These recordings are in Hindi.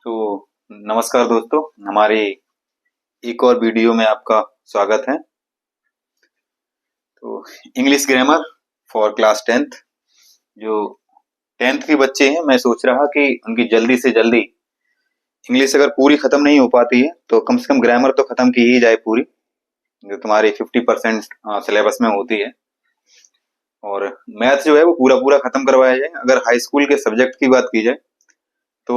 तो नमस्कार दोस्तों, हमारे एक और वीडियो में आपका स्वागत है। तो English grammar for class 10th, जो 10th के बच्चे हैं, मैं सोच रहा कि उनकी जल्दी से जल्दी इंग्लिश अगर पूरी खत्म नहीं हो पाती है तो कम से कम ग्रामर तो खत्म की ही जाए पूरी, जो तुम्हारी 50% सिलेबस में होती है। और मैथ जो है वो पूरा पूरा खत्म करवाया जाए। अगर हाई स्कूल के सब्जेक्ट की बात की जाए तो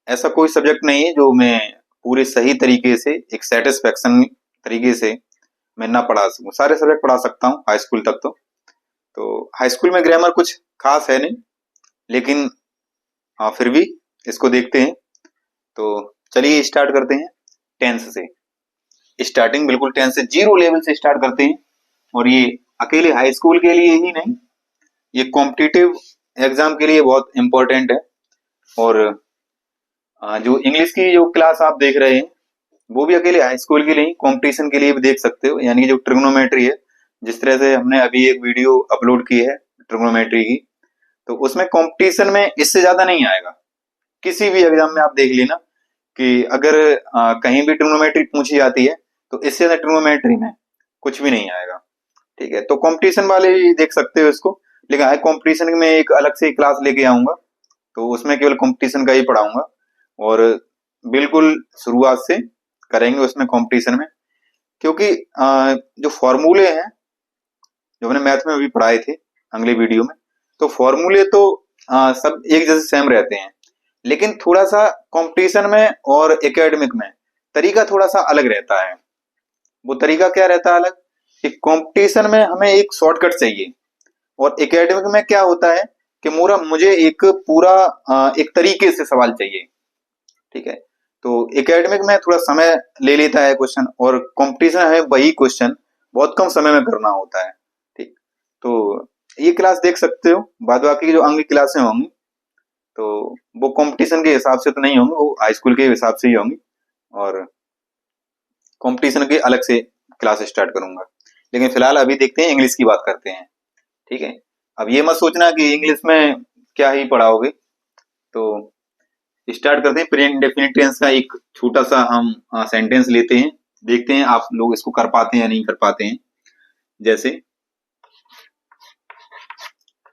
ऐसा कोई सब्जेक्ट नहीं है जो मैं पूरे सही तरीके से एक सेटिस्फेक्शन तरीके से मैं ना पढ़ा सकूं। सारे सब्जेक्ट पढ़ा सकता हूँ हाई स्कूल तक। तो हाई स्कूल में ग्रामर कुछ खास है नहीं, लेकिन हाँ फिर भी इसको देखते हैं। तो चलिए स्टार्ट करते हैं टेंस से। स्टार्टिंग बिल्कुल टेंस से, जीरो लेवल से स्टार्ट करते हैं। और ये अकेले हाई स्कूल के लिए ही नहीं, ये कॉम्पिटिटिव एग्जाम के लिए बहुत इंपॉर्टेंट है। और जो इंग्लिश की जो क्लास आप देख रहे हैं वो भी अकेले हाई स्कूल के लिए, कंपटीशन के लिए भी देख सकते हो। यानी कि जो ट्रिग्नोमेट्री है, जिस तरह से हमने अभी एक वीडियो अपलोड की है ट्रिग्नोमेट्री की, तो उसमें कंपटीशन में इससे ज्यादा नहीं आएगा। किसी भी एग्जाम में आप देख लेना कि अगर कहीं भी ट्रिग्नोमेट्री पूछी जाती है तो इससे ज्यादा ट्रिग्नोमेट्री में कुछ भी नहीं आएगा। ठीक है, तो कंपटीशन वाले ही देख सकते हो इसको। लेकिन हाई कंपटीशन में एक अलग से क्लास लेके आऊंगा, तो उसमें केवल कंपटीशन का ही पढ़ाऊंगा। और बिल्कुल शुरुआत से करेंगे उसमें कंपटीशन में, क्योंकि जो फॉर्मूले हैं जो मैंने मैथ में अभी पढ़ाए थे अगले वीडियो में, तो फॉर्मूले तो सब एक जैसे सेम रहते हैं, लेकिन थोड़ा सा कंपटीशन में और एकेडमिक में तरीका थोड़ा सा अलग रहता है। वो तरीका क्या रहता है अलग, कि कंपटीशन में हमें एक शॉर्टकट चाहिए, और एकेडमिक में क्या होता है कि मोरा मुझे एक पूरा एक तरीके से सवाल चाहिए। ठीक है, तो एकेडमिक में थोड़ा समय ले लेता है क्वेश्चन, और कंपटीशन है वही क्वेश्चन बहुत कम समय में करना होता है। ठीक, तो ये क्लास देख सकते हो। बाद बाकी की जो अगली क्लासें होंगी तो वो कंपटीशन के हिसाब से तो नहीं होंगी, वो हाई स्कूल के हिसाब से ही होंगी, और कंपटीशन के अलग से क्लास स्टार्ट करूंगा। लेकिन फिलहाल अभी देखते हैं, इंग्लिश की बात करते हैं। ठीक है, अब ये मत सोचना कि इंग्लिश में क्या ही पढ़ाओगे। तो स्टार्ट करते हैं प्रेजेंट इंडेफिनिट टेंस का एक छोटा सा हम सेंटेंस लेते हैं, देखते हैं आप लोग इसको कर पाते हैं या नहीं कर पाते हैं। जैसे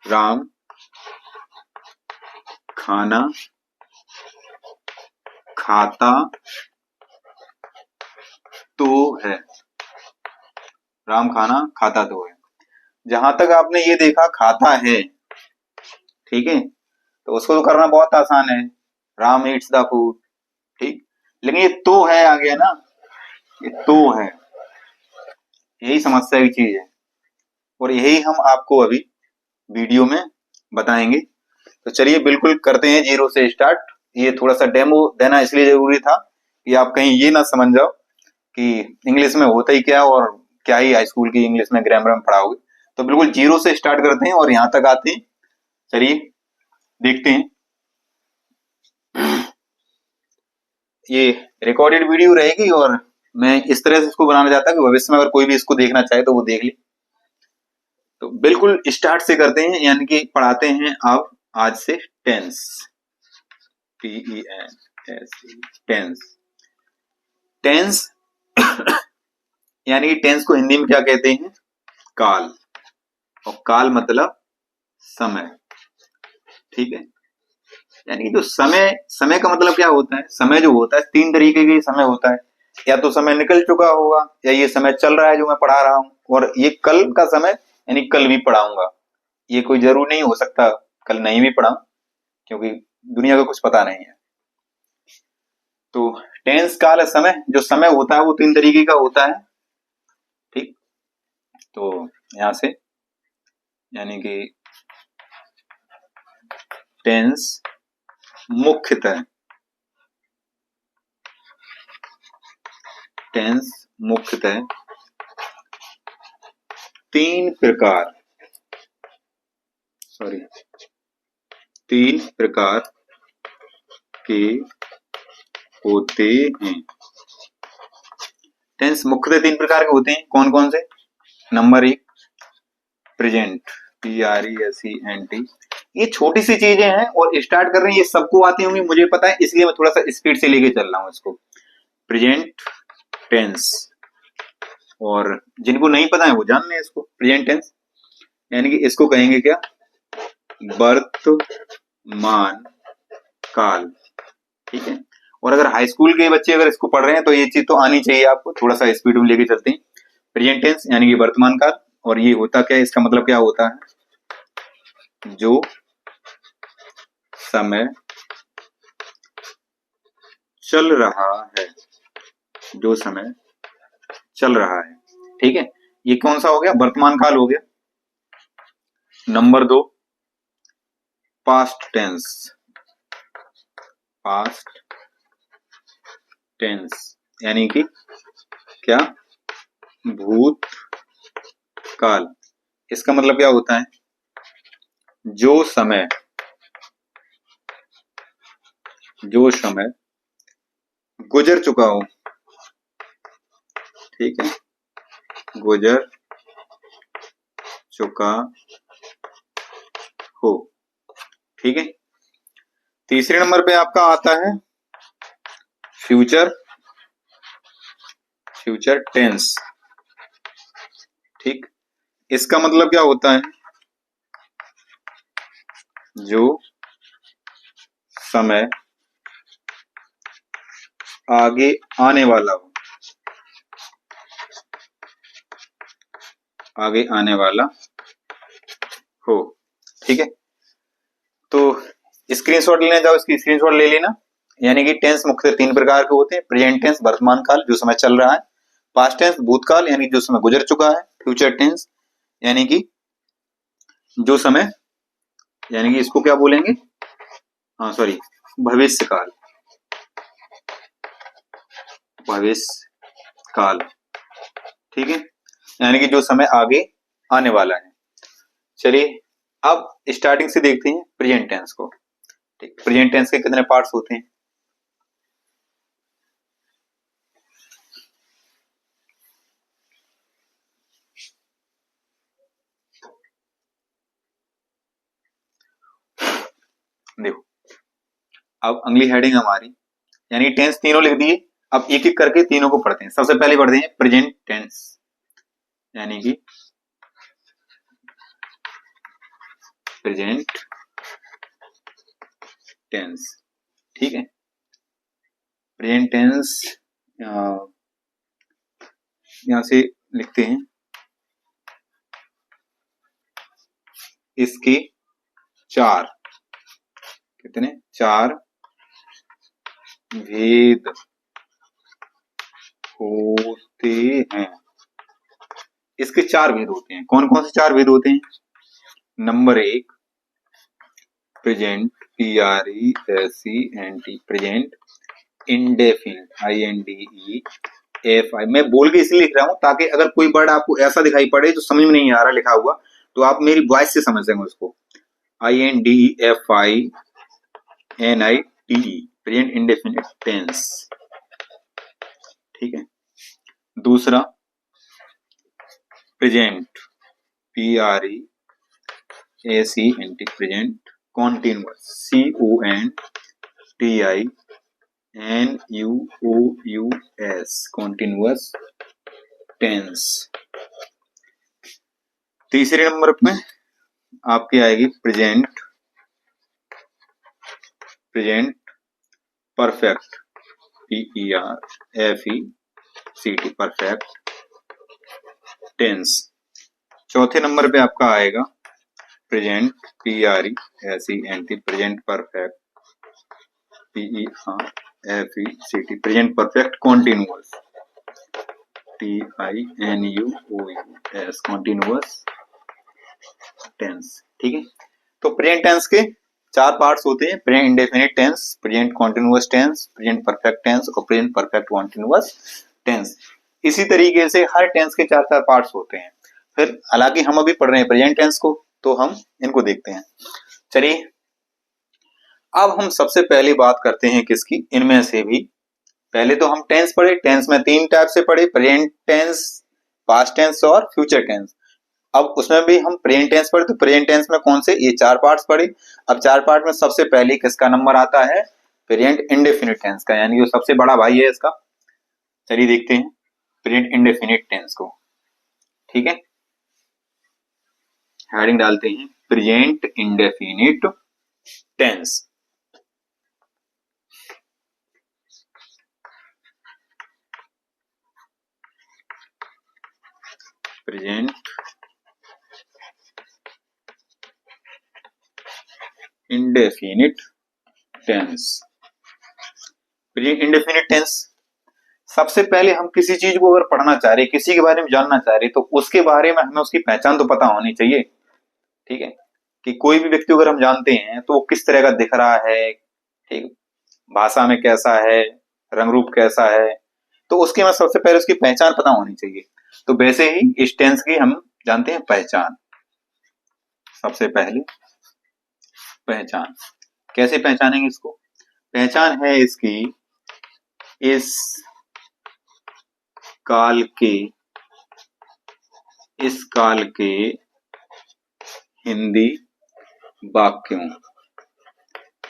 राम खाना खाता तो है। राम खाना खाता तो है। जहां तक आपने ये देखा खाता है, ठीक है, तो उसको तो करना बहुत आसान है, राम ईट्स द फूड। ठीक, लेकिन ये तो है आ गया ना, ये तो है, यही समस्या की चीज है, और यही हम आपको अभी वीडियो में बताएंगे। तो चलिए बिल्कुल करते हैं जीरो से स्टार्ट। ये थोड़ा सा डेमो देना इसलिए जरूरी था कि आप कहीं ये ना समझ जाओ कि इंग्लिश में होता ही क्या, और क्या ही हाई स्कूल की इंग्लिश में ग्रामर में पढ़ाओगे। तो बिल्कुल जीरो से स्टार्ट करते हैं और यहाँ तक आते हैं। चलिए देखते हैं। ये रिकॉर्डेड वीडियो रहेगी, और मैं इस तरह से इसको बनाना चाहता हूँ कि भविष्य में अगर कोई भी इसको देखना चाहे तो वो देख ले। तो बिल्कुल स्टार्ट से करते हैं, यानी कि पढ़ाते हैं अब आज से टेंस, TENS, टेंस। टेंस यानी कि टेंस को हिंदी में क्या कहते हैं, काल। और काल मतलब समय। ठीक है, यानी कि जो समय, समय का मतलब क्या होता है, समय जो होता है तीन तरीके के समय होता है। या तो समय निकल चुका होगा, या ये समय चल रहा है जो मैं पढ़ा रहा हूं, और ये कल का समय यानी कल भी पढ़ाऊंगा। ये कोई जरूर नहीं हो सकता कल नहीं भी पढ़ाऊं, क्योंकि दुनिया का कुछ पता नहीं है। तो टेंस काल समय, जो समय होता है वो तीन तरीके का होता है। ठीक, तो यहां से यानी कि टेंस मुख्यतः, टेंस मुख्यतः तीन प्रकार, तीन प्रकार के होते हैं। टेंस मुख्यतः तीन प्रकार के होते हैं। कौन कौन से? नंबर एक, प्रेजेंट, PRESENT, ये छोटी सी चीजें हैं और स्टार्ट कर रहे हैं, ये सबको आती होंगी मुझे पता है, इसलिए मैं थोड़ा सा स्पीड से लेके चल रहा हूँ इसको। प्रेजेंट टेंस, और जिनको नहीं पता है वो जान लें इसको। प्रेजेंट टेंस यानी कि इसको कहेंगे क्या, वर्तमान काल, ठीक है। और अगर हाई स्कूल के बच्चे अगर इसको पढ़ रहे हैं तो ये चीज तो आनी चाहिए आपको, थोड़ा सा स्पीड में लेके चलते हैं। प्रेजेंट टेंस यानी कि वर्तमान काल, और ये होता क्या है, इसका मतलब क्या होता है, जो समय चल रहा है, जो समय चल रहा है, ठीक है। ये कौन सा हो गया, वर्तमान काल हो गया। Number 2 past tense, past tense यानी कि क्या, भूत काल। इसका मतलब क्या होता है, जो समय गुजर चुका हो, ठीक है, गुजर चुका हो, ठीक है। तीसरे नंबर पे आपका आता है फ्यूचर टेंस, ठीक। इसका मतलब क्या होता है, जो समय आगे आने वाला हो, आगे आने वाला हो, ठीक है। तो स्क्रीनशॉट लेने जाओ, इसकी स्क्रीनशॉट ले लेना। यानी कि टेंस मुख्य 3 प्रकार के होते हैं, प्रेजेंट टेंस वर्तमान काल जो समय चल रहा है, पास्ट टेंस भूतकाल यानी जो समय गुजर चुका है, फ्यूचर टेंस यानी कि जो समय, यानी कि इसको क्या बोलेंगे, हाँ सॉरी, भविष्य काल, भविष्य काल, ठीक है, यानी कि जो समय आगे आने वाला है। चलिए अब स्टार्टिंग से देखते हैं प्रेजेंट टेंस को, ठीक। प्रेजेंट टेंस के कितने पार्ट्स होते हैं, देखो। अब अगली हेडिंग हमारी, यानी टेंस तीनों लिख दिए, अब एक एक करके तीनों को पढ़ते हैं। सबसे पहले पढ़ते हैं प्रेजेंट टेंस, यानी कि प्रेजेंट टेंस, ठीक है। प्रेजेंट टेंस यहां से लिखते हैं, इसके 4 कितने 4 भेद होते हैं, इसके 4 भेद होते हैं। कौन कौन से 4 भेद होते हैं, number 1 present, PRESENT, present indefinite, INDEFI। मैं बोल के इसलिए लिख रहा हूं ताकि अगर कोई वर्ड आपको ऐसा दिखाई पड़े जो समझ में नहीं आ रहा लिखा हुआ, तो आप मेरी वॉइस से समझ सकें उसको। INDEFINITE, प्रेजेंट इंडेफिनिट टेंस, ठीक है। दूसरा present, PRESENT, present continuous, CONTINUOUS, continuous tense. तीसरे नंबर पे आपकी आएगी present perfect, PERFECT, perfect tense. चौथे नंबर पे आपका आएगा present, PRESENT, present perfect, PERFECT, present perfect continuous, TINUOUS, continuous tense, ठीक है। तो प्रेजेंट टेंस के 4 पार्ट्स होते हैं, present indefinite tense, present continuous tense, present perfect tense और प्रेजेंट परफेक्ट कॉन्टिन्यूअस टेंस। इसी तरीके से हर टेंस के 4-4 पार्ट्स होते हैं। फिर हालांकि हम अभी पढ़ रहे हैं प्रेजेंट टेंस को, तो हम इनको देखते हैं। चलिए अब हम सबसे पहले बात करते हैं किसकी, इनमें से भी पहले तो हम टेंस पढ़े, टेंस में 3 टाइप से पढ़े, प्रेजेंट टेंस, पास्ट टेंस और फ्यूचर टेंस। अब उसमें भी हम प्रेजेंट टेंस पढ़े, तो प्रेजेंट टेंस में कौन से, ये 4 पार्ट्स पढ़े। अब 4 पार्ट में सबसे पहले किसका नंबर आता है, प्रेजेंट इंडेफिनिट टेंस का, यानी जो सबसे बड़ा भाई है इसका। चलिए देखते हैं प्रेजेंट इंडेफिनिट टेंस को। ठीक है, हेडिंग डालते हैं present indefinite tense. Present indefinite tense. Present indefinite tense, सबसे पहले हम किसी चीज को अगर पढ़ना चाह रहे, किसी के बारे में जानना चाह रहे, तो उसके बारे में हमें उसकी पहचान तो पता होनी चाहिए। ठीक है, कि कोई भी व्यक्ति अगर हम जानते हैं तो वो किस तरह का दिख रहा है, ठीक, भाषा में कैसा है, रंग रूप कैसा है, तो उसके में सबसे पहले उसकी पहचान पता होनी चाहिए। तो वैसे ही इस टेंस की हम जानते हैं पहचान। सबसे पहले पहचान, कैसे पहचानेंगे इसको, पहचान है इसकी इस काल के हिंदी वाक्यों,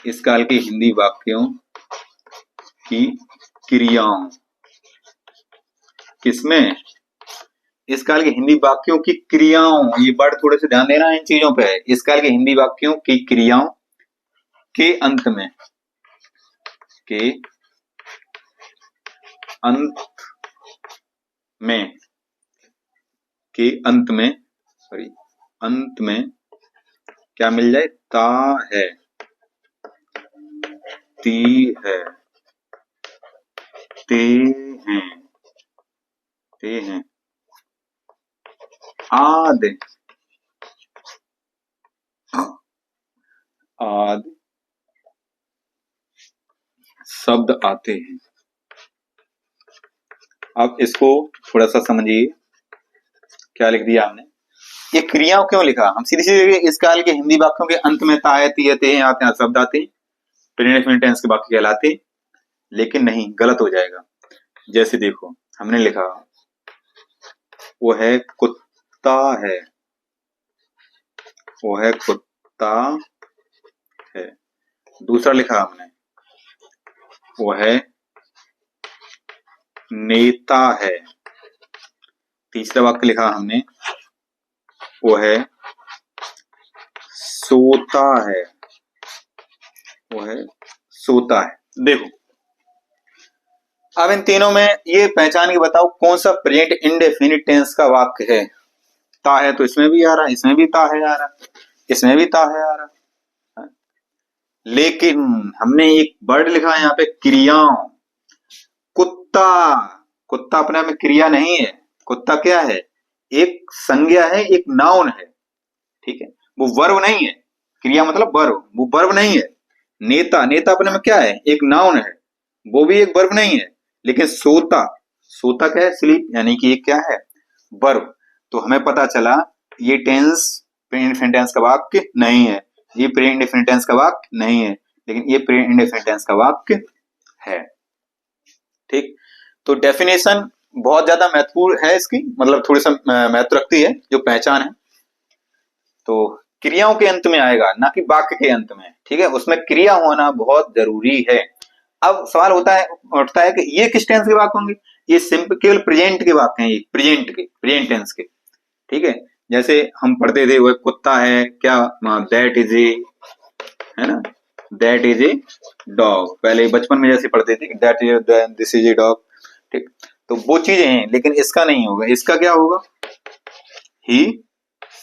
इस काल के हिंदी वाक्यों की क्रियाओं, किसमें, इस काल के हिंदी वाक्यों की क्रियाओं, ये वर्ड थोड़े से ध्यान देना इन चीजों पे है। इस काल के हिंदी वाक्यों की क्रियाओं के अंत में, के अंत में, के अंत में, सॉरी, अंत में क्या मिल जाए, ता है, ती है, ते हैं, ते हैं, आदि आदि शब्द आते हैं। अब इसको थोड़ा सा समझिए, क्या लिख दिया हमने, ये क्रियाओं क्यों लिखा, हम सीधी सीधी इस काल के हिंदी वाक्यों के अंत में ता है, ती है, ते हैं आते हैं शब्द आते हैं, प्रेजेंट इंडेफिनिट टेंस के वाक्य कहलाते, लेकिन नहीं, गलत हो जाएगा। जैसे देखो हमने लिखा वो है कुत्ता है, वो है कुत्ता है। दूसरा लिखा हमने वो है नेता है। तीसरा वाक्य लिखा हमने वो है सोता है, वो है सोता है। देखो अब इन तीनों में ये पहचान के बताओ कौन सा प्रेजेंट इंडेफिनिट टेंस का वाक्य है। ता है तो इसमें भी आ रहा, इसमें भी ता है आ रहा, इसमें भी ता है आ रहा, लेकिन हमने एक वर्ड लिखा है यहाँ पे क्रियाओं। कुत्ता, कुत्ता अपने आप में क्रिया नहीं है, कुत्ता क्या है, एक संज्ञा है, एक नाउन है। ठीक है, वो वर्ब नहीं है, क्रिया मतलब वर्ब, वो वर्ब नहीं है। नेता, नेता अपने में क्या है, एक नाउन है, वो भी एक वर्ब नहीं है। लेकिन सोता, सोता क्या है, स्लीप, यानी कि ये क्या है, वर्ब। तो हमें पता चला ये टेंस प्रेजेंट इंडेफिनिट टेंस का वाक्य नहीं है, ये प्रेजेंट इंडेफिनिट टेंस का वाक्य नहीं है, लेकिन ये प्रेजेंट इंडेफिनिट टेंस का वाक्य है। ठीक, तो डेफिनेशन बहुत ज्यादा महत्वपूर्ण है इसकी, मतलब थोड़ी सा महत्व रखती है जो पहचान है। तो क्रियाओं के अंत में आएगा, ना कि वाक्य के अंत में। ठीक है, उसमें क्रिया होना बहुत जरूरी है। अब सवाल उठता है कि ये किस टेंस के वाक्य होंगे, ये सिंपल केवल प्रेजेंट के वाक्य हैं, ये प्रेजेंट के, प्रेजेंट टेंस के। ठीक है, जैसे हम पढ़ते थे वो कुत्ता है, क्या, दैट इज ए, है ना, दैट इज ए डॉग, पहले बचपन में जैसे पढ़ते थे that is, this is a dog. ठीक, तो वो चीजें हैं, लेकिन इसका नहीं होगा। इसका क्या होगा, ही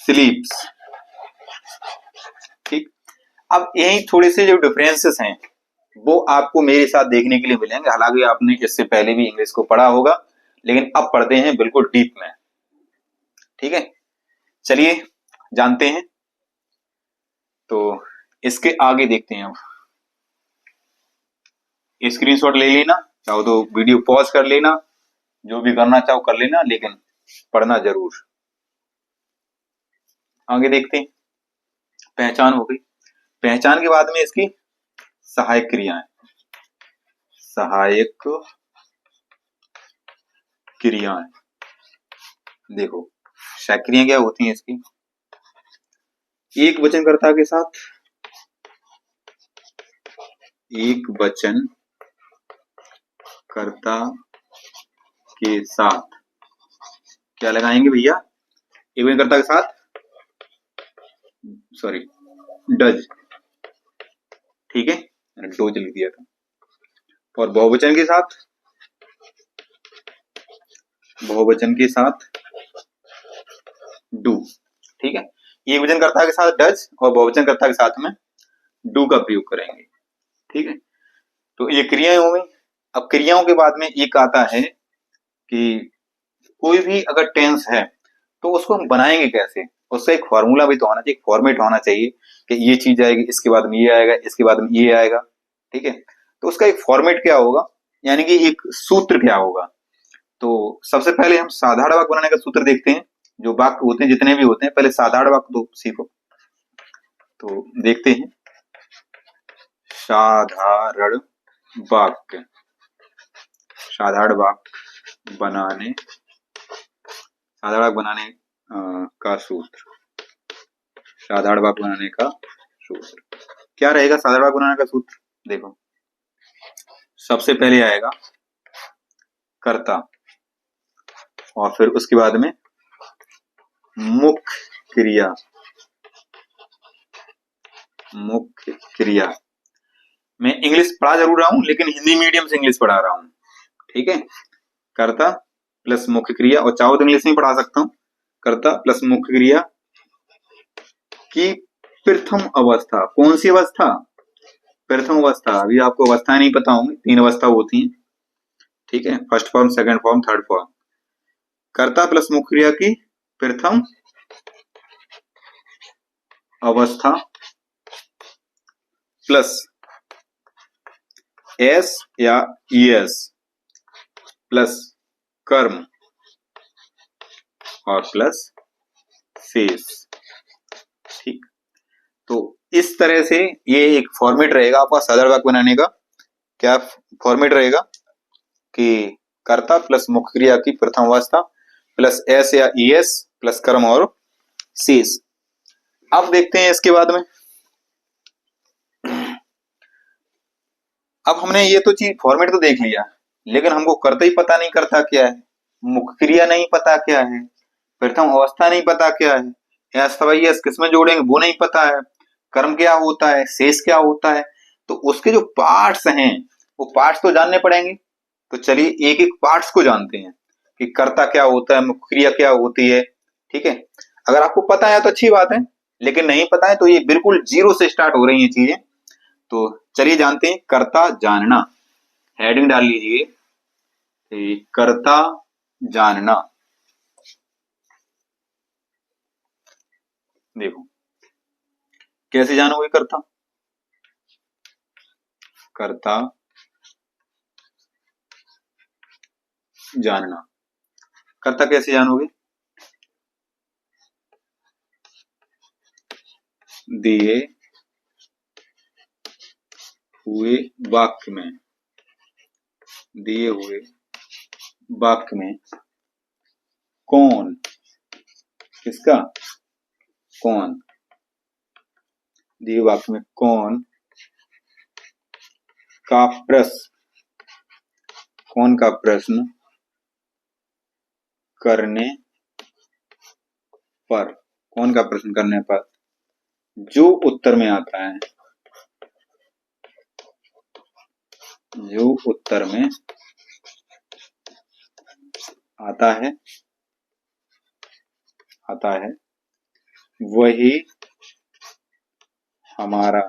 स्लीप्स। ठीक, अब यही थोड़े से जो डिफरेंसेस हैं वो आपको मेरे साथ देखने के लिए मिलेंगे। हालांकि आपने इससे पहले भी इंग्लिश को पढ़ा होगा, लेकिन अब पढ़ते हैं बिल्कुल डीप में। ठीक है, चलिए जानते हैं। तो इसके आगे देखते हैं। अब स्क्रीनशॉट ले लेना, चाहो तो वीडियो पॉज कर लेना, जो भी करना चाहो कर लेना, लेकिन पढ़ना जरूर। आगे देखते हैं। पहचान हो गई, पहचान के बाद में इसकी सहायक क्रियाएं, सहायक क्रियाएं। देखो क्रियाएं क्या होती हैं इसकी? एक वचनकर्ता के साथ, एक वचनकर्ता के साथ क्या लगाएंगे भैया? एक वचनकर्ता के साथ सॉरी डज, ठीक है, मैंने डोज लिख दिया था। और बहुवचन के साथ, बहुवचन के साथ डू, ठीक है। एक वचनकर्ता के साथ डज और बहुवचनकर्ता के साथ में डू का प्रयोग करेंगे, ठीक है। तो ये क्रियाएं हो गई। अब क्रियाओं के बाद में एक आता है कि कोई भी अगर टेंस है तो उसको हम बनाएंगे कैसे, उसका एक फॉर्मूला भी तो होना चाहिए, एक फॉर्मेट होना चाहिए कि ये चीज आएगी, इसके बाद में ये आएगा, इसके बाद में ये आएगा, ठीक है। तो उसका एक फॉर्मेट क्या होगा, यानी कि एक सूत्र क्या होगा। तो सबसे पहले हम साधारण वाक्य बनाने का सूत्र देखते हैं। जो वाक्य होते हैं जितने भी होते हैं, पहले साधारण वाक्य तो सीखो। तो देखते हैं साधारण वाक्य, साधारण वाक्य बनाने, साधारण वाक्य बनाने का सूत्र, साधारण वाक्य बनाने का सूत्र क्या रहेगा? साधारण वाक्य बनाने का सूत्र देखो, सबसे पहले आएगा कर्ता और फिर उसके बाद में मुख्य क्रिया, मुख्य क्रिया। मैं इंग्लिश पढ़ा जरूर रहा हूं लेकिन हिंदी मीडियम से इंग्लिश पढ़ा रहा हूं, ठीक है। कर्ता प्लस मुख्य क्रिया, और चाहो तो इंग्लिश में पढ़ा सकता हूं। कर्ता प्लस मुख्य क्रिया की प्रथम अवस्था, कौन सी अवस्था? प्रथम अवस्था। अभी आपको अवस्थाएं नहीं पता होंगी, 3 अवस्था होती हैं, ठीक है, first form, second form, third form. कर्ता प्लस मुख्य क्रिया की प्रथम अवस्था प्लस एस या ईएस प्लस कर्म और प्लस शेष, ठीक। तो इस तरह से ये एक फॉर्मेट रहेगा आपका साधारण वाक्य बनाने का। क्या फॉर्मेट रहेगा कि कर्ता प्लस मुख्य क्रिया की प्रथम अवस्था प्लस एस या ईएस प्लस कर्म और शेष। अब देखते हैं इसके बाद में, अब हमने ये तो चीज फॉर्मेट तो देख लिया, लेकिन हमको कर्ता ही पता नहीं करता क्या है, मुख्य क्रिया नहीं पता क्या है, प्रथम अवस्था नहीं पता क्या है, एस तथा ईएस किसमें जोड़ेंगे वो नहीं पता है, कर्म क्या होता है, शेष क्या होता है। तो उसके जो पार्ट्स हैं वो पार्ट्स तो जानने पड़ेंगे। तो चलिए एक एक पार्ट्स को जानते हैं कि कर्ता क्या होता है, मुख्य क्रिया क्या होती है, ठीक है। अगर आपको पता है तो अच्छी बात है, लेकिन नहीं पता है तो ये बिल्कुल जीरो से स्टार्ट हो रही है चीजें। तो चलिए जानते हैं कर्ता जानना, हेडिंग डाल लीजिए कर्ता जानना। देखो कैसे जानोगे कर्ता, कर्ता जानना, कर्ता कैसे जानोगे? दिए हुए वाक्य में, दिए हुए वाक्य में कौन, किसका? कौन, दिए वाक्य में कौन का प्रश्न, कौन का प्रश्न करने पर, कौन का प्रश्न करने पर जो उत्तर में आता है, जो उत्तर में आता है, आता है वही हमारा,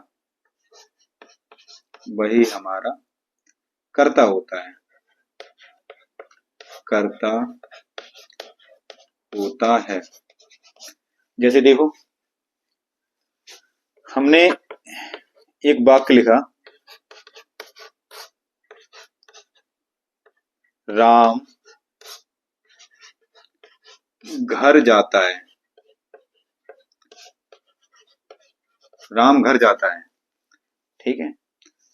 वही हमारा कर्ता होता है, कर्ता होता है। जैसे देखो हमने एक वाक्य लिखा, राम घर जाता है, राम घर जाता है, ठीक है।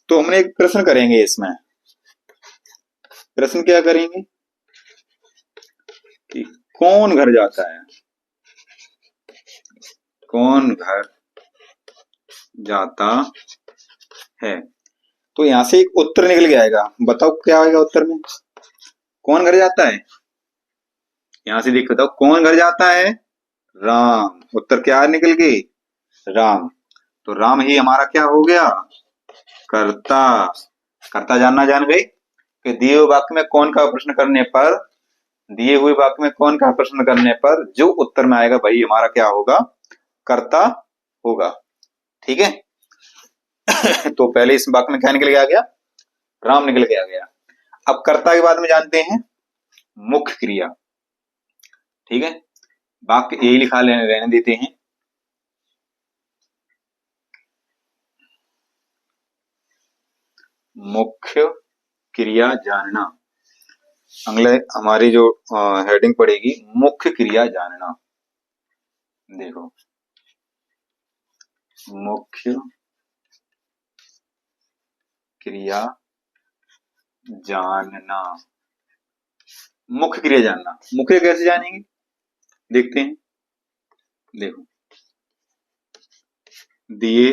तो हमने एक प्रश्न करेंगे, इसमें प्रश्न क्या करेंगे कि कौन घर जाता है, कौन घर जाता है। तो यहां से एक उत्तर निकल के आएगा, बताओ क्या आएगा उत्तर में। कौन घर जाता है, यहां से देख बताओ कौन घर जाता है, राम। उत्तर क्या निकल गई, राम। तो राम ही हमारा क्या हो गया, कर्ता। कर्ता जानना जान गई कि दिए हुए वाक्य में कौन का प्रश्न करने पर, दिए हुए वाक्य में कौन का प्रश्न करने पर जो उत्तर में आएगा भाई हमारा क्या होगा, कर्ता होगा। ठीक है। तो पहले इस वाक्य में क्या निकल के आ गया, राम निकल के आ गया। अब कर्ता के बाद में जानते हैं मुख्य क्रिया। ठीक है, वाक्य यही लिखा लेने रहने देते हैं। मुख्य क्रिया जानना, अगले हमारी जो हेडिंग पड़ेगी मुख्य क्रिया जानना। देखो मुख्य क्रिया जानना, मुख्य क्रिया जानना, मुख्य कैसे जानेंगे देखते हैं। देखो दिए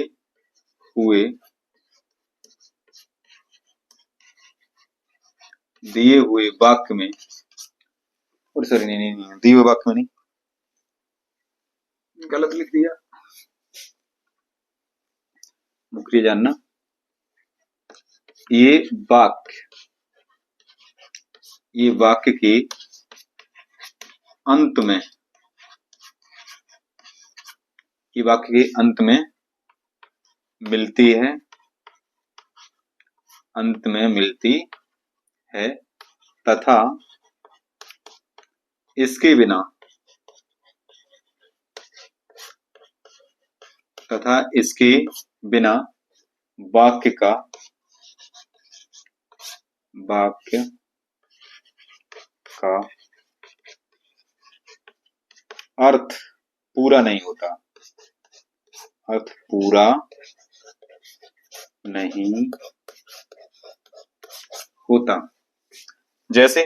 हुए वाक्य में, और सॉरी नहीं दिए हुए वाक्य में नहीं, गलत लिख दिया। मुख्य क्रिया जानना, ये वाक्य के अंत में, ये वाक्य के अंत में मिलती है, अंत में मिलती है तथा इसके बिना, तथा इसके बिना वाक्य का अर्थ पूरा नहीं होता, अर्थ पूरा नहीं होता। जैसे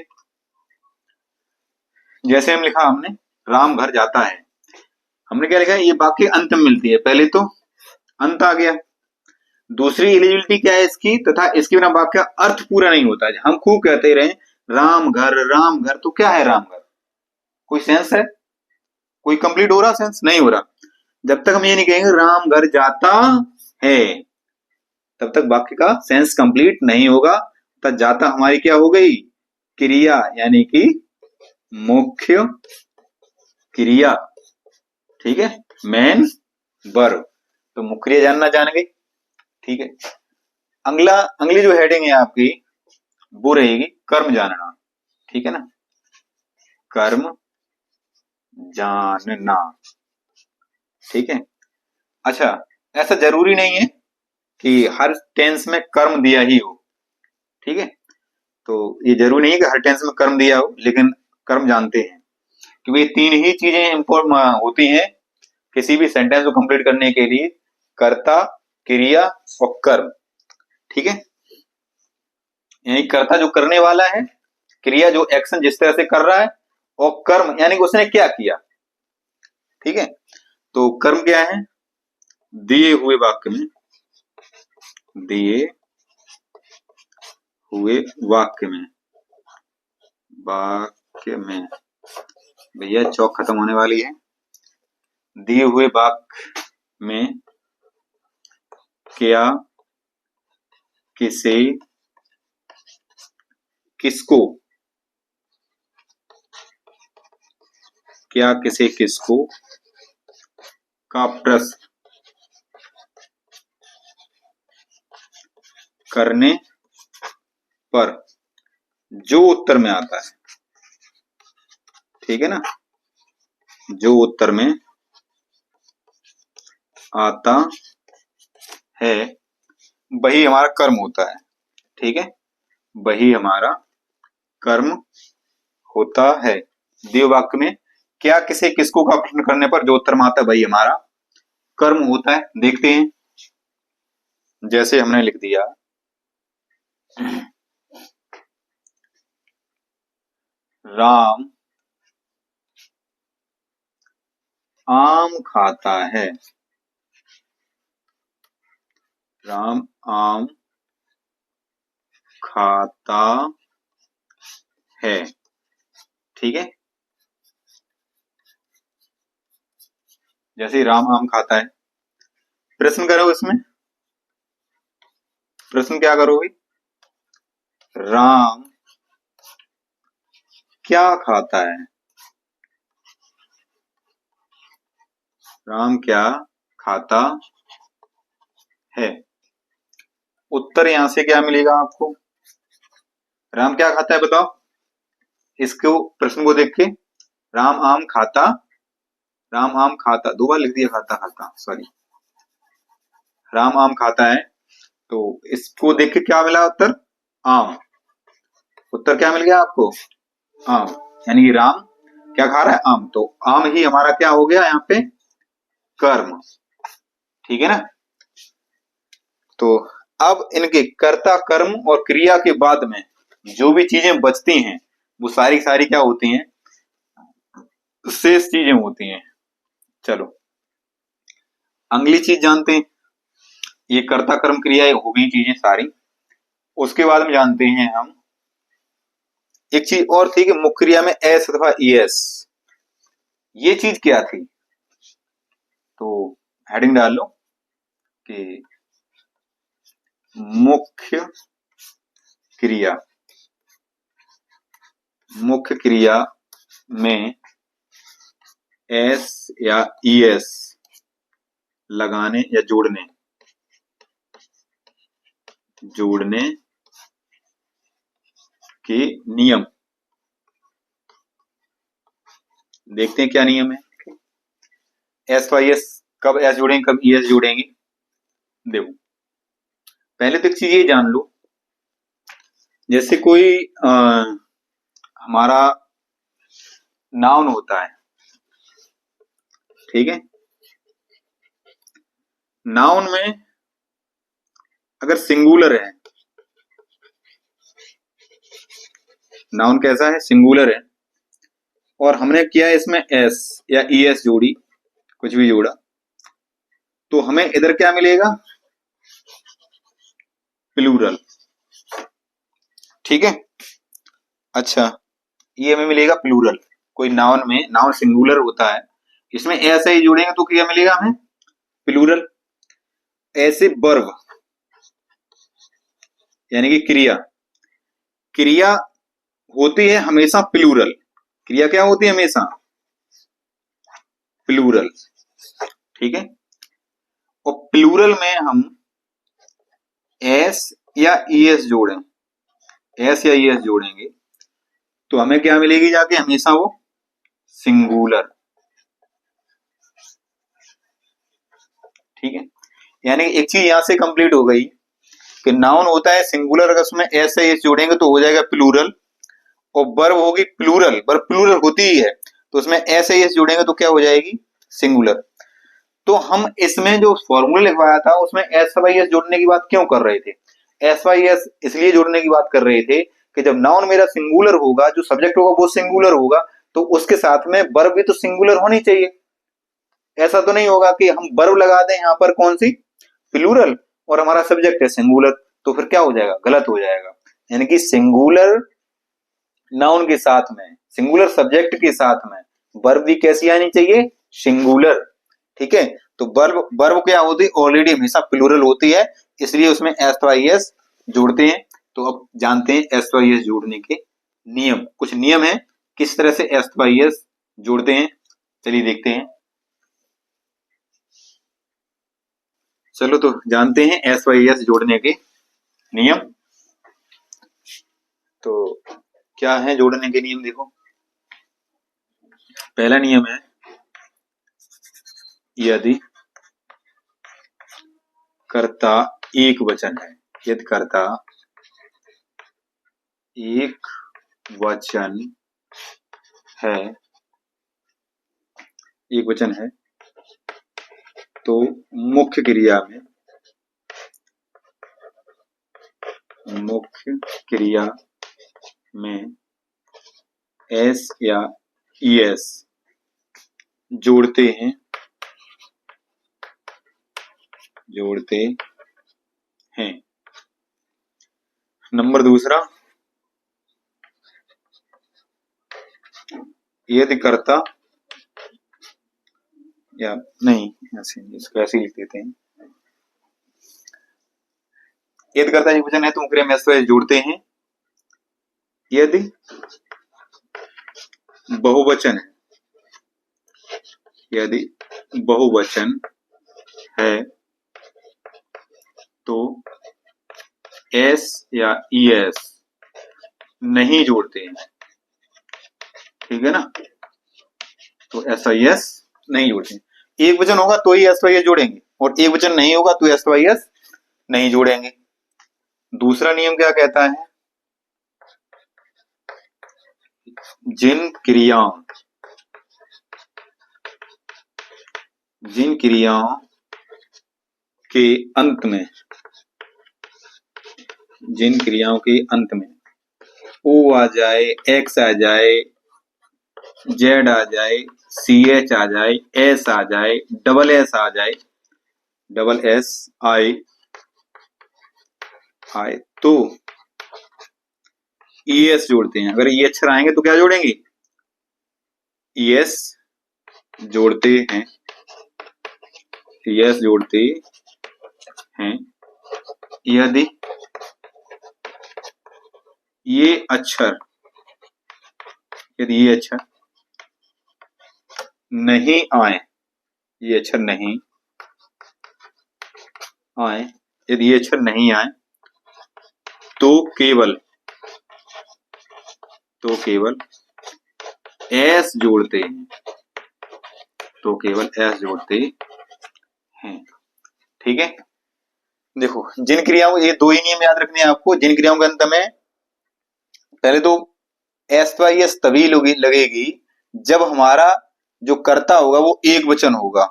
जैसे हम लिखा हमने राम घर जाता है, हमने क्या लिखा है, ये वाक्य अंत में मिलती है, पहले तो अंत आ गया। दूसरी एलिजिबिलिटी क्या है इसकी, तथा इसके बिना वाक्य अर्थ पूरा नहीं होता है। हम खूब कहते रहे राम घर, तो क्या है राम घर, कोई सेंस है, कोई कंप्लीट हो रहा सेंस नहीं हो रहा। जब तक हम ये नहीं कहेंगे राम घर जाता है, तब तक वाक्य का सेंस कंप्लीट नहीं होगा। तब जाता हमारी क्या हो गई, क्रिया, यानी कि मुख्य क्रिया। ठीक है, मेन वर्ब। तो मुख्य क्रिया जानना जान गई। ठीक है, अगली जो हेडिंग है आपकी वो रहेगी कर्म जानना। ठीक है ना, कर्म जानना। ठीक है, अच्छा ऐसा जरूरी नहीं है कि हर टेंस में कर्म दिया ही हो। ठीक है, तो ये जरूरी नहीं है कि हर टेंस में कर्म दिया हो, लेकिन कर्म जानते हैं क्योंकि ये तीन ही चीजें इंपॉर्टेंट होती हैं किसी भी सेंटेंस को कंप्लीट करने के लिए, कर्ता, क्रिया और कर्म। ठीक है, यानी कर्ता जो करने वाला है, क्रिया जो एक्शन जिस तरह से कर रहा है, और कर्म यानी कि उसने क्या किया। ठीक है, तो कर्म क्या है, दिए हुए वाक्य में, दिए हुए वाक्य में भैया चौक खत्म होने वाली है। दिए हुए वाक्य में क्या किसे किसको, क्या किसे किसको का प्रश्न करने पर जो उत्तर में आता है, ठीक है ना, जो उत्तर में आता है वही हमारा कर्म होता है। ठीक है, वही हमारा कर्म होता है। दिए वाक्य में क्या किसे किसको का प्रश्न करने पर जो उत्तर में आता है वही हमारा कर्म होता है। देखते हैं, जैसे हमने लिख दिया राम आम खाता है। राम आम खाता है। ठीक है, जैसे राम आम खाता है, प्रश्न करो इसमें। प्रश्न क्या करोगे? राम क्या खाता है? राम क्या खाता है? उत्तर यहां से क्या मिलेगा आपको? राम क्या खाता है बताओ? इसको प्रश्न को देख के, राम आम खाता, राम आम खाता, दो बार लिख दिया खाता खाता, सॉरी। राम आम खाता है, तो इसको देख के क्या मिला उत्तर? आम। उत्तर क्या मिल गया आपको? आम। यानी कि राम क्या खा रहा है? आम। तो आम ही हमारा क्या हो गया यहाँ पे? कर्म। ठीक है ना? तो अब इनके कर्ता, कर्म और क्रिया के बाद में जो भी चीजें बचती हैं वो सारी सारी क्या होती हैं? शेष चीजें होती हैं। चलो अगली चीज जानते हैं। ये कर्ता कर्म क्रिया हो गई चीजें सारी। उसके बाद में जानते हैं हम एक चीज और थी कि मुख्य क्रिया में एस अथवा ईएस, ये चीज क्या थी? तो हेडिंग डाल लो कि मुख्य क्रिया, मुख्य क्रिया में एस या ईएस लगाने या जोड़ने, जोड़ने के नियम। देखते हैं क्या नियम है। एस वाई एस कब एस जोड़ेंगे, कब ईएस जोड़ेंगे? देखो पहले तो एक चीज ये जान लो, जैसे कोई हमारा नाउन होता है, ठीक है? नाउन में अगर सिंगुलर है, नाउन कैसा है? सिंगुलर है, और हमने किया है इसमें एस या ईएस जोड़ी, कुछ भी जोड़ा, तो हमें इधर क्या मिलेगा? प्लूरल। ठीक है, अच्छा, ये हमें मिलेगा प्लूरल। कोई नाउन में, नाउन सिंगुलर होता है, इसमें ऐसा ही जोड़ेंगे तो क्या मिलेगा हमें? प्लूरल। ऐसे वर्ब यानी कि क्रिया, क्रिया होती है हमेशा प्लूरल। क्रिया क्या होती है? हमेशा प्लूरल। ठीक है, और प्लूरल में हम एस या ईएस जोड़ें, एस या ईएस जोड़ेंगे तो हमें क्या मिलेगी जाके? हमेशा वो सिंगुलर। ठीक है, यानी एक चीज यहां से कंप्लीट हो गई कि नाउन होता है सिंगुलर, अगर उसमें एस या ईएस जोड़ेंगे तो हो जाएगा प्लूरल, और वर्ब होगी प्लूरल, वर्ब प्लूरल होती ही है, तो उसमें एस या ईएस जोड़ेंगे तो क्या हो जाएगी? सिंगुलर। तो हम इसमें जो फॉर्मूला लिखवाया था उसमें एस वाई एस जोड़ने की बात क्यों कर रहे थे? एस वाई एस इसलिए जोड़ने की बात कर रहे थे कि जब नाउन मेरा सिंगुलर होगा, जो सब्जेक्ट होगा वो सिंगुलर होगा, तो उसके साथ में वर्ब भी तो सिंगुलर होनी चाहिए। ऐसा तो नहीं होगा कि हम वर्ब लगा दें यहाँ पर कौन सी? प्लूरल, और हमारा सब्जेक्ट है सिंगुलर, तो फिर क्या हो जाएगा? गलत हो जाएगा। यानी कि सिंगुलर नाउन के साथ में, सिंगुलर सब्जेक्ट के साथ में वर्ब भी कैसी आनी चाहिए? सिंगुलर। ठीक है, तो वर्ब, वर्ब क्या होती है? ऑलरेडी हमेशा प्लूरल होती है, इसलिए उसमें एस वाई एस जोड़ते हैं। तो अब जानते हैं एस वाई एस जोड़ने के नियम। कुछ नियम है किस तरह से एस वाई एस जोड़ते हैं, चलिए देखते हैं। चलो तो जानते हैं एस वाई एस जोड़ने के नियम। तो क्या है जोड़ने के नियम? देखो पहला नियम है, यदि कर्ता एक वचन है, यदि कर्ता एक वचन है, एक वचन है, तो मुख्य क्रिया में, मुख्य क्रिया में एस या ईएस जोड़ते हैं, जोड़ते हैं। नंबर दूसरा, यदि कर्ता, या नहीं ऐसे इसको ऐसे लिख देते हैं, यदि कर्ता एक वचन है तो मुख्य में एस जोड़ते हैं। यदि बहुवचन है, यदि बहुवचन है तो एस या ईएस नहीं जोड़ते हैं, ठीक है ना। तो एस वाई एस नहीं जोड़ते हैं। एक वचन होगा तो ही एस वाई एस जोड़ेंगे और एक वचन नहीं होगा तो एस वाई एस नहीं जोड़ेंगे। दूसरा नियम क्या कहता है, जिन क्रियाओं के अंत में, जिन क्रियाओं के अंत में ओ आ जाए, एक्स आ जाए, जेड आ जाए, सी एच आ जाए, एस आ जाए, डबल एस आ जाए, डबल एस आए तो ईएस जोड़ते हैं। अगर ये अक्षर आएंगे तो क्या जोड़ेंगे, ईएस जोड़ते हैं, ईएस जोड़ते हैं। यदि ये अक्षर, यदि ये अक्षर नहीं आए, ये अक्षर नहीं आए, यदि ये अक्षर नहीं आए तो केवल एस जोड़ते हैं, तो केवल एस जोड़ते हैं, ठीक है। देखो जिन क्रियाओं, ये दो ही नियम याद रखने हैं आपको। जिन क्रियाओं के अंत में पहले तो एस वाई एस तभी लगेगी जब हमारा जो कर्ता होगा वो एक वचन होगा,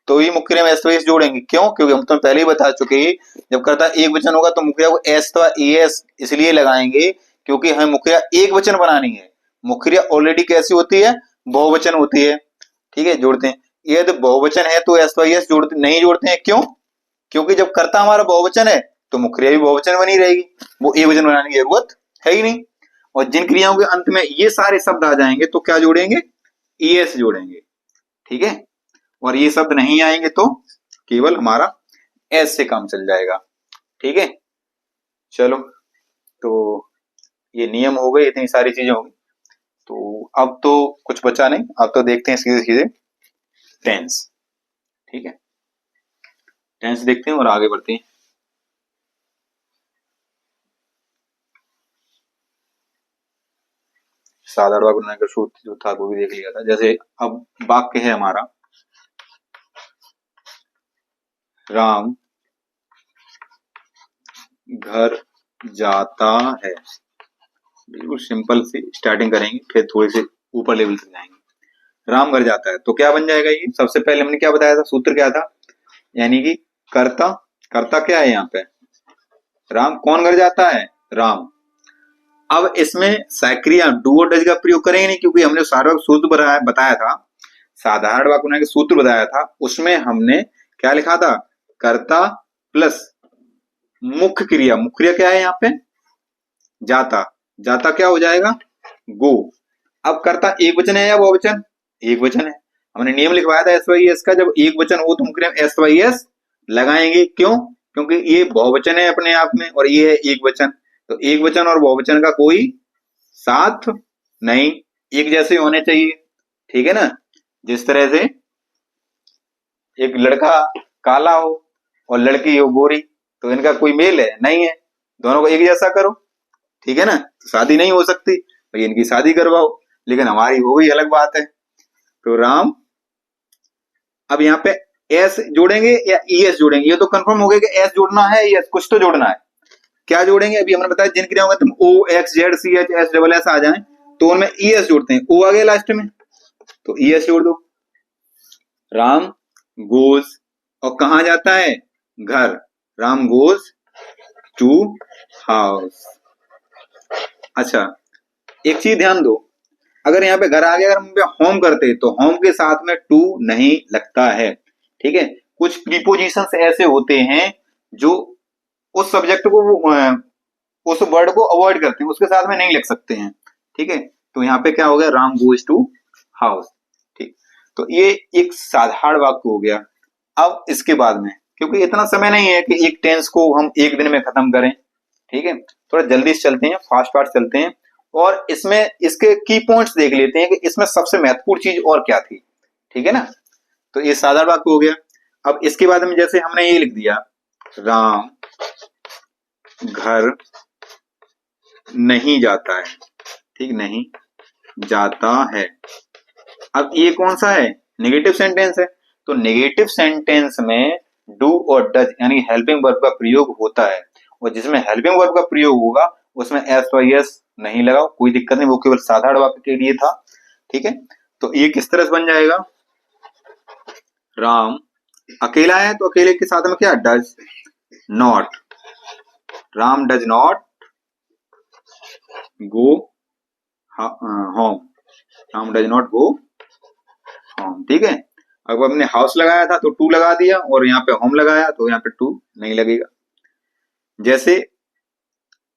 तो ये मुख्य में एस वाई एस जोड़ेंगे। क्यों, क्योंकि हम तो पहले ही बता चुके हैं, जब कर्ता एक वचन होगा तो मुख्य को एस व एस इसलिए लगाएंगे क्योंकि हमें मुख्य एक वचन बनानी है। मुख्य ऑलरेडी कैसी होती है, बहुवचन होती है, ठीक है। जोड़ते हैं, यदि बहुवचन है तो एस वाई एस जोड़ते नहीं जोड़ते हैं। क्यों, क्योंकि जब कर्ता हमारा बहुवचन है तो मुख्य भी बहुवचन बनी रहेगी, वो एक वचन बनाने की जरूरत है ही नहीं। और जिन क्रियाओं के अंत में ये सारे शब्द आ जाएंगे तो क्या जोड़ेंगे, ईएस जोड़ेंगे, ठीक है। और ये शब्द नहीं आएंगे तो केवल हमारा एस से काम चल जाएगा, ठीक है। चलो, तो ये नियम हो गए, इतनी सारी चीजें हो गई। तो अब तो कुछ बचा नहीं, अब तो देखते हैं सीधे सीधे टेंस, ठीक है। टेंस देखते हैं और आगे बढ़ते हैं। साधारण वाक्य बनाने का सूत्र जो था वो भी देख लिया था। जैसे अब वाक्य है हमारा, राम घर जाता है। बिल्कुल सिंपल से स्टार्टिंग करेंगे, फिर थोड़ी से ऊपर लेवल तक जाएंगे। राम घर जाता है तो क्या बन जाएगा, ये सबसे पहले हमने क्या बताया था, सूत्र क्या था, यानी कि कर्ता, कर्ता क्या है यहाँ पे, राम। कौन घर जाता है, राम। अब इसमें सक्रिया डू और डज का प्रयोग करेंगे नहीं, क्योंकि हमने साधारण सूत्र बताया था, साधारण वाक्य बनाने का सूत्र बताया था, उसमें हमने क्या लिखा था, कर्ता प्लस मुख्य क्रिया। मुख्य क्रिया क्या है यहाँ पे, जाता। जाता क्या हो जाएगा, गो। अब कर्ता एक वचन है या बहुवचन, एक वचन है। हमने नियम लिखवाया था एस वाई एस का, जब एक वचन हो तो मुख्य एस वाई एस लगाएंगे। क्यों, क्योंकि ये बहुवचन है अपने आप में और ये है एक वचन, तो एक वचन और बहुवचन का कोई साथ नहीं, एक जैसे होने चाहिए, ठीक है ना। जिस तरह से एक लड़का काला हो और लड़की हो गोरी, तो इनका कोई मेल है नहीं है, दोनों को एक जैसा करो, ठीक है ना। तो शादी नहीं हो सकती, भाई इनकी शादी करवाओ, लेकिन हमारी हो गई अलग बात है। तो राम, अब यहाँ पे एस जोड़ेंगे या ईएस जोड़ेंगे, ये तो कंफर्म हो गया कि एस जोड़ना है या कुछ तो जोड़ना है। क्या जोड़ेंगे, अभी हमने बताया जिन क्रियाओं में तुम O X Z C H S double S आ जाए तो उनमें ईएस जोड़ते हैं। ओ आ गया लास्ट में तो ईएस जोड़ दो। राम गोज, और कहा जाता है, घर। Ram goes to house. अच्छा, एक चीज ध्यान दो, अगर यहाँ पे घर आ गया, अगर हम पे होम करते तो होम के साथ में टू नहीं लगता है। ठीक है, कुछ प्रीपोजिशंस ऐसे होते हैं जो उस सब्जेक्ट को उस वर्ड को अवॉइड करते हैं, उसके साथ में नहीं लग सकते हैं। ठीक है, तो यहाँ पे क्या हो गया, राम गोज टू हाउस। ठीक, तो ये एक साधारण वाक्य हो गया। अब इसके बाद में, क्योंकि इतना समय नहीं है कि एक टेंस को हम एक दिन में खत्म करें, ठीक है, थोड़ा जल्दी से चलते हैं, फास्ट फास्ट चलते हैं, और इसमें इसके की पॉइंट्स देख लेते हैं कि इसमें सबसे महत्वपूर्ण चीज और क्या थी। ठीक है ना, तो ये साधारण वाक्य हो गया। अब इसके बाद में जैसे हमने ये लिख दिया, राम घर नहीं जाता है, ठीक, नहीं जाता है। अब ये कौन सा है, नेगेटिव सेंटेंस है, तो नेगेटिव सेंटेंस में डू और डज यानी हेल्पिंग वर्ब का प्रयोग होता है, और जिसमें हेल्पिंग वर्ब का प्रयोग होगा उसमें एस और यस नहीं लगाओ, कोई दिक्कत नहीं, वो केवल साधारण वाक्य के लिए था। ठीक है, तो ये किस तरह से बन जाएगा, राम अकेला है तो अकेले के साथ में क्या, does not, Ram does not go home, Ram does not go home. ठीक है, अब हमने हाउस लगाया था तो टू लगा दिया, और यहाँ पे होम लगाया तो यहाँ पे टू नहीं लगेगा। जैसे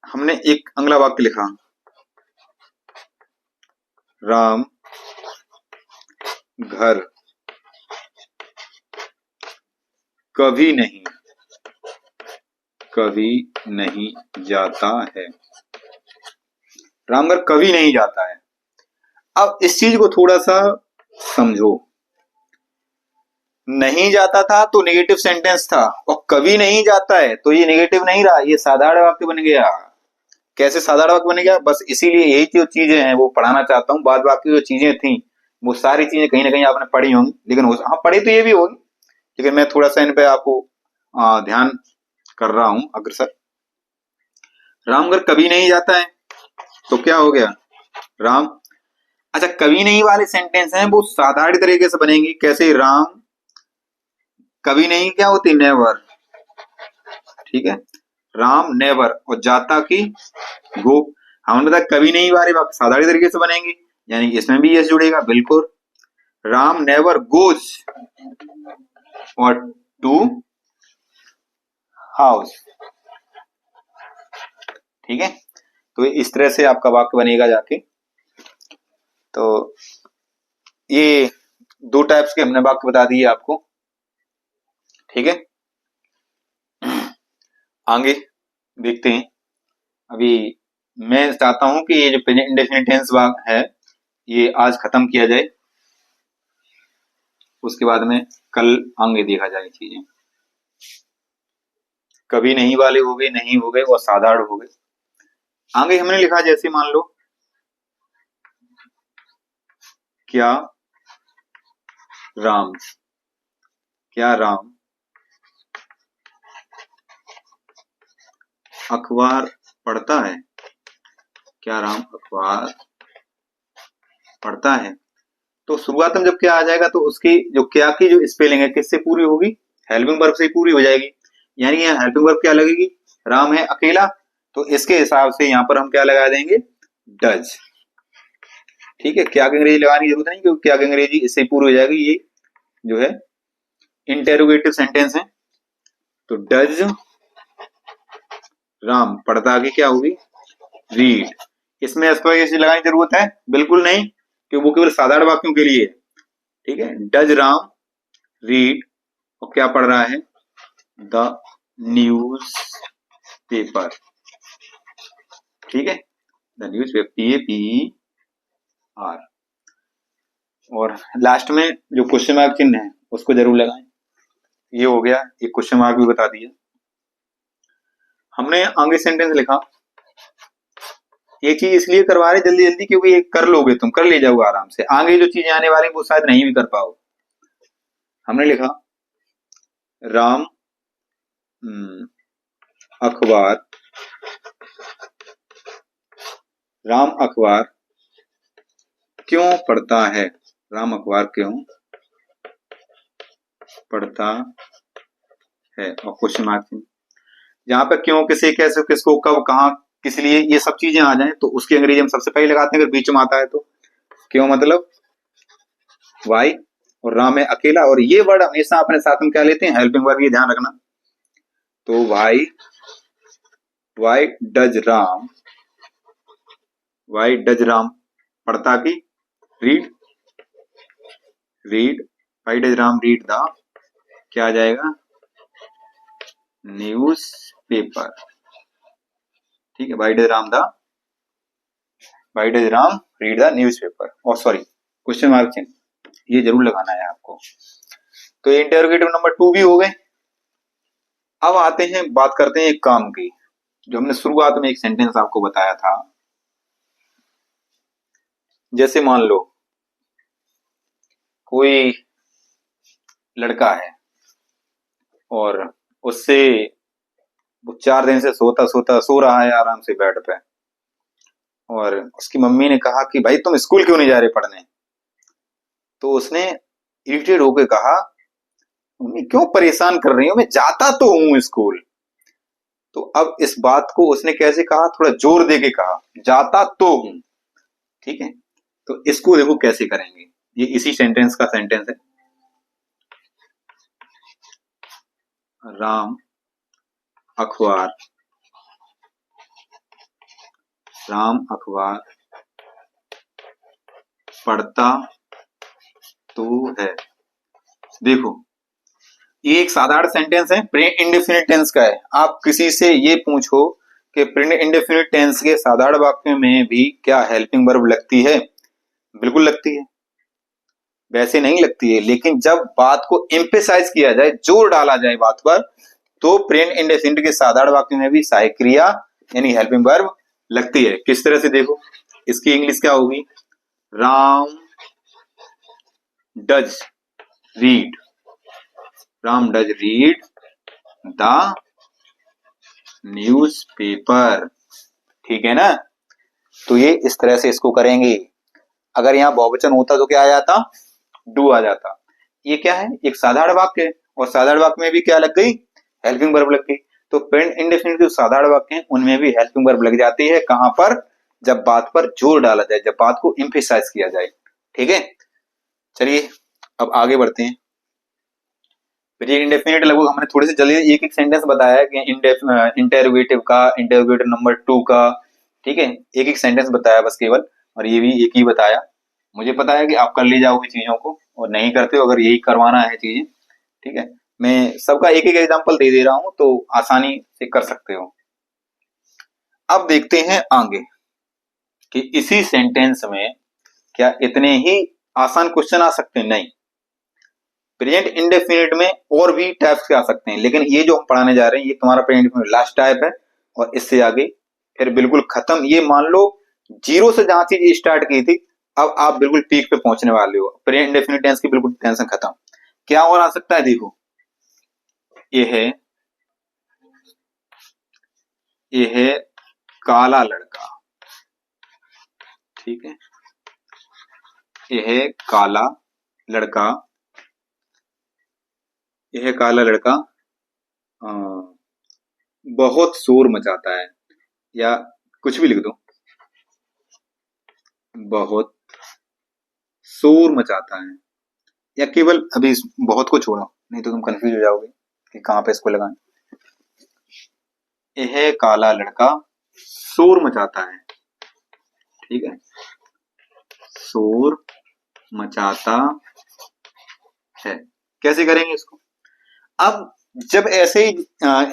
हमने एक अगला वाक्य लिखा, राम घर कभी नहीं जाता है, राम घर कभी नहीं जाता है। अब इस चीज को थोड़ा सा समझो, नहीं जाता था तो नेगेटिव सेंटेंस था, और कभी नहीं जाता है तो ये नेगेटिव नहीं रहा, ये साधारण वाक्य बन गया। कैसे साधारण वाक्य बन गया, बस इसीलिए यही जो चीजें हैं वो पढ़ाना चाहता हूँ। बाद बाकी जो चीजें थी वो सारी चीजें कहीं ना कहीं आपने पढ़ी होंगी, लेकिन हाँ पढ़ी तो ये भी होगी, लेकिन मैं थोड़ा सा इन पे आपको ध्यान कर रहा हूं अग्रसर। राम घर कभी नहीं जाता है तो क्या हो गया, राम, अच्छा कभी नहीं वाले सेंटेंस हैं वो साधारण तरीके से बनेंगे, कैसे, राम कभी नहीं क्या होती, नेवर। ठीक है, राम नेवर, और जाता की गो। हमने बताया कभी नहीं वाले वाक्य साधारण तरीके से बनेंगे, यानी इसमें भी यस जुड़ेगा, बिल्कुल। राम नेवर गोज और टू हाउस। ठीक है, तो इस तरह से आपका वाक्य बनेगा जाके। तो ये दो टाइप्स के हमने वाक्य बता दिए आपको। ठीक है, आगे देखते हैं। अभी मैं चाहता हूं कि ये जो प्रेजेंट इंडेफिनिट टेंस वाक्य है ये आज खत्म किया जाए, उसके बाद में कल आगे देखा जाए चीजें। कभी नहीं वाले हो गए, नहीं हो गए, और साधारण हो गए। आगे हमने लिखा, जैसे मान लो, क्या राम अखबार पढ़ता है, क्या राम अखबार पढ़ता है। तो शुरुआत में जब क्या आ जाएगा तो उसकी जो क्या की जो स्पेलिंग है किससे पूरी होगी, हेल्पिंग वर्ब से ही पूरी हो जाएगी। यानी यहाँ हेल्पिंग वर्ब क्या लगेगी, राम है अकेला, तो इसके हिसाब से यहाँ पर हम क्या लगा देंगे, डज। ठीक है, क्या की अंग्रेजी लगाने की जरूरत नहीं, क्योंकि क्या की अंग्रेजी इससे पूरी हो जाएगी। ये जो है इंटेरोगेटिव सेंटेंस है, तो डज राम, पढ़ता आगे क्या होगी, रीड। इसमें एस्पेक्ट लगाने की जरूरत है, बिल्कुल नहीं, क्योंकि वो केवल साधारण वाक्यों के लिए है। ठीक है, डज राम रीड, और क्या पढ़ रहा है, द न्यूज पेपर। ठीक है, द न्यूज पेपर, PAPER। और लास्ट में जो क्वेश्चन मार्क चिन्ह है उसको जरूर लगाएं। ये हो गया, एक क्वेश्चन मार्क भी बता दिया हमने। आगे सेंटेंस लिखा, ये चीज इसलिए करवा रहे जल्दी जल्दी क्योंकि ये कर लोगे, तुम कर ले जाओगे आराम से, आगे जो चीजें आने वाली वो शायद नहीं भी कर पाओ। हमने लिखा, राम अखबार क्यों पढ़ता है, राम अखबार क्यों पढ़ता है, और क्वेश्चन मार्क। जहां पर क्यों, किसे, कैसे, किसको, कब, कहां, किस लिए, ये सब चीजें आ जाएं तो उसकी अंग्रेजी हम सबसे पहले लगाते हैं अगर बीच में आता है तो। क्यों मतलब वाई, और राम है अकेला, और ये वर्ड हमेशा अपने साथ में क्या लेते हैं, हेल्पिंग वर्ब, ये ध्यान रखना। तो वाई डज राम पढ़ता की read, why does Ram read the, क्या आ जाएगा, न्यूज पेपर। ठीक है, why does Ram read the news paper, और सॉरी क्वेश्चन मार्क चिन्ह, ये जरूर लगाना है आपको। तो इंटरोगेटिव नंबर 2 भी हो गए। अब आते हैं, बात करते हैं एक काम की, जो हमने शुरुआत में एक सेंटेंस आपको बताया था। जैसे मान लो कोई लड़का है और उससे वो 4 दिन से सो रहा है आराम से बेड पे, और उसकी मम्मी ने कहा कि भाई तुम स्कूल क्यों नहीं जा रहे पढ़ने। तो उसने इरिटेट होकर कहा, मम्मी क्यों परेशान कर रही हो, मैं जाता तो हूं स्कूल। तो अब इस बात को उसने कैसे कहा, थोड़ा जोर दे के कहा, जाता तो हूं। ठीक है, तो इसको देखो कैसे करेंगे, ये इसी सेंटेंस का सेंटेंस है। राम अखबार पढ़ता तो है। देखो ये एक साधारण सेंटेंस है, प्रेजेंट इंडेफिनिट टेंस का है। आप किसी से ये पूछो कि प्रेजेंट इंडेफिनिट टेंस के साधारण वाक्य में भी क्या हेल्पिंग वर्ब लगती है, बिल्कुल लगती है, वैसे नहीं लगती है। लेकिन जब बात को एम्फेसाइज किया जाए, जोर डाला जाए बात पर, तो प्रेजेंट इंडेफिनिट के साधारण वाक्य में भी सहायक क्रिया यानी हेल्पिंग वर्ब लगती है। किस तरह से, देखो इसकी इंग्लिश क्या होगी, Ram does read the newspaper. ठीक है ना, तो ये इस तरह से इसको करेंगे। अगर यहाँ बहुवचन होता तो क्या आ जाता, डू आ जाता। ये क्या है, एक साधारण वाक्य है, और साधारण वाक्य में भी क्या लग गई, हेल्पिंग वर्ब लग गई। तो प्रेजेंट इंडेफिनिट जो साधारण वाक्य हैं उनमें भी हेल्पिंग वर्ब लग जाती है। कहां पर, जब बात पर जोर डाला जाए, जब बात को एम्फेसाइज किया जाए। ठीक है, चलिए अब आगे बढ़ते हैं। प्रेजेंट इंडेफिनिट लगभग हमने थोड़े से जल्दी एक एक सेंटेंस बताया कि इंटेरोगेटिव का, इंटेरोगेटिव नंबर 2 का। ठीक है, एक एक सेंटेंस बताया बस केवल, और ये भी एक ही बताया। मुझे पता है कि आप कर ले जाओगे चीजों को, और नहीं करते हो अगर यही करवाना है चीजें। ठीक है, मैं सबका एक एक एग्जांपल दे दे रहा हूं तो आसानी से कर सकते हो। अब देखते हैं आगे कि इसी सेंटेंस में क्या इतने ही आसान क्वेश्चन आ सकते हैं, नहीं। प्रेजेंट इंडेफिनिट में और भी टाइप्स के आ सकते हैं, लेकिन ये जो हम पढ़ाने जा रहे हैं ये तुम्हारा प्रेजेंट इंडेफिनिट लास्ट टाइप है, और इससे आगे फिर बिल्कुल खत्म। ये मान लो जीरो से जहां चीज स्टार्ट की थी, अब आप बिल्कुल पीक पे पहुंचने वाले हो। प्रेजेंट इंडेफिनिट टेंस की बिल्कुल टेंशन खत्म। क्या और आ सकता है, देखो ये है काला लड़का। ठीक है, ये है काला लड़का, अ, बहुत शोर मचाता है, या कुछ भी लिख दो, बहुत शोर मचाता है, या केवल अभी इस बहुत को छोड़ो, नहीं तो तुम कंफ्यूज हो जाओगे कि कहां पे इसको लगाएं। यह काला लड़का शोर मचाता है। ठीक है, शोर मचाता है। कैसे करेंगे इसको, अब जब ऐसे ही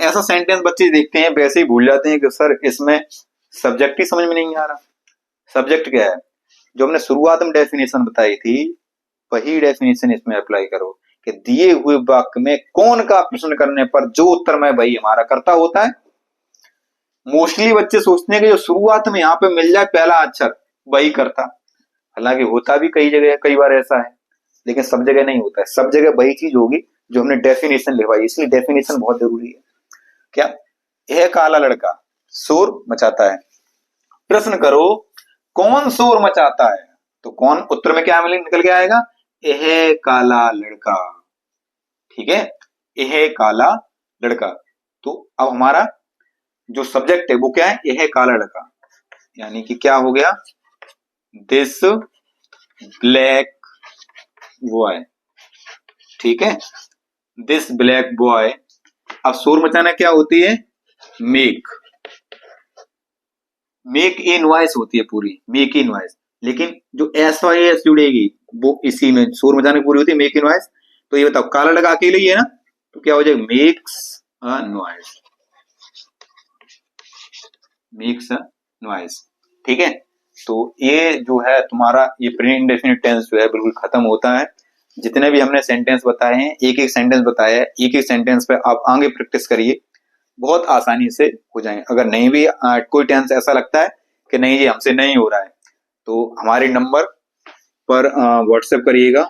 ऐसा सेंटेंस बच्चे देखते हैं वैसे ही भूल जाते हैं कि सर इसमें सब्जेक्ट ही समझ में नहीं आ रहा। सब्जेक्ट क्या है, जो हमने शुरुआत में डेफिनेशन बताई थी वही डेफिनेशन इसमें अप्लाई करो कि दिए हुए वाक्य में कौन का प्रश्न करने पर जो उत्तर में वही हमारा कर्ता होता है। मोस्टली बच्चे सोचते हैं कि जो शुरुआत में यहाँ पे मिल जाए पहला अक्षर वही करता, हालांकि होता भी कई जगह, कई बार ऐसा है, लेकिन सब जगह नहीं होता है। सब जगह वही चीज होगी जो हमने डेफिनेशन लिखवाई, इसलिए डेफिनेशन बहुत जरूरी है। क्या, यह काला लड़का शोर मचाता है, प्रश्न करो कौन शोर मचाता है, तो कौन उत्तर में क्या निकल के आएगा, यह काला लड़का। ठीक है, यह काला लड़का। तो अब हमारा जो सब्जेक्ट है वो क्या है, यह काला लड़का, यानी कि क्या हो गया, दिस ब्लैक बॉय, ठीक है, दिस ब्लैक बॉय। अब शोर मचाना क्या होती है? मेक, मेक ए नॉइस होती है पूरी, मेक ए नॉइस। लेकिन जो एस वाई एस जुड़ेगी वो इसी में शोर मचाने की पूरी होती है, मेक ए नॉइस। तो ये बताओ, काला लगा अकेले ही है ना, तो क्या हो जाएगा? Makes a noise, makes a noise, ठीक है। तो ये जो है तुम्हारा ये प्रेजेंट इंडेफिनिट टेंस जो है बिल्कुल खत्म होता है। जितने भी हमने सेंटेंस बताए हैं, एक एक सेंटेंस बताया है, एक एक सेंटेंस पे आप आगे प्रैक्टिस करिए, बहुत आसानी से हो जाएंगे। अगर नहीं भी कोई टेंस ऐसा लगता है कि नहीं जी हमसे नहीं हो रहा है, तो हमारे नंबर पर व्हाट्सएप करिएगा।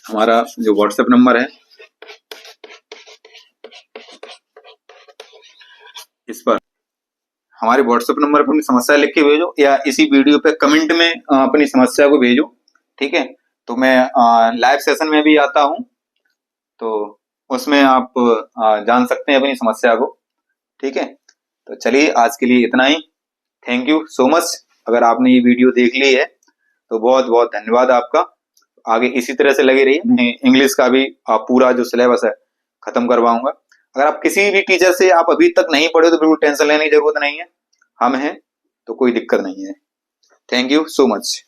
हमारा जो व्हाट्सएप नंबर है इस पर, हमारे व्हाट्सएप नंबर पर अपनी समस्या लिख के भेजो, या इसी वीडियो पे कमेंट में अपनी समस्या को भेजो, ठीक है। तो मैं लाइव सेशन में भी आता हूँ, तो उसमें आप जान सकते हैं अपनी समस्या को, ठीक है। तो चलिए आज के लिए इतना ही, थैंक यू सो मच। अगर आपने ये वीडियो देख ली है तो बहुत बहुत धन्यवाद आपका। आगे इसी तरह से लगे रहिए, मैं इंग्लिश का भी पूरा जो सिलेबस है खत्म करवाऊंगा। अगर आप किसी भी टीचर से आप अभी तक नहीं पढ़े तो बिल्कुल टेंशन लेने की जरूरत नहीं है, हम हैं तो कोई दिक्कत नहीं है। Thank you so much.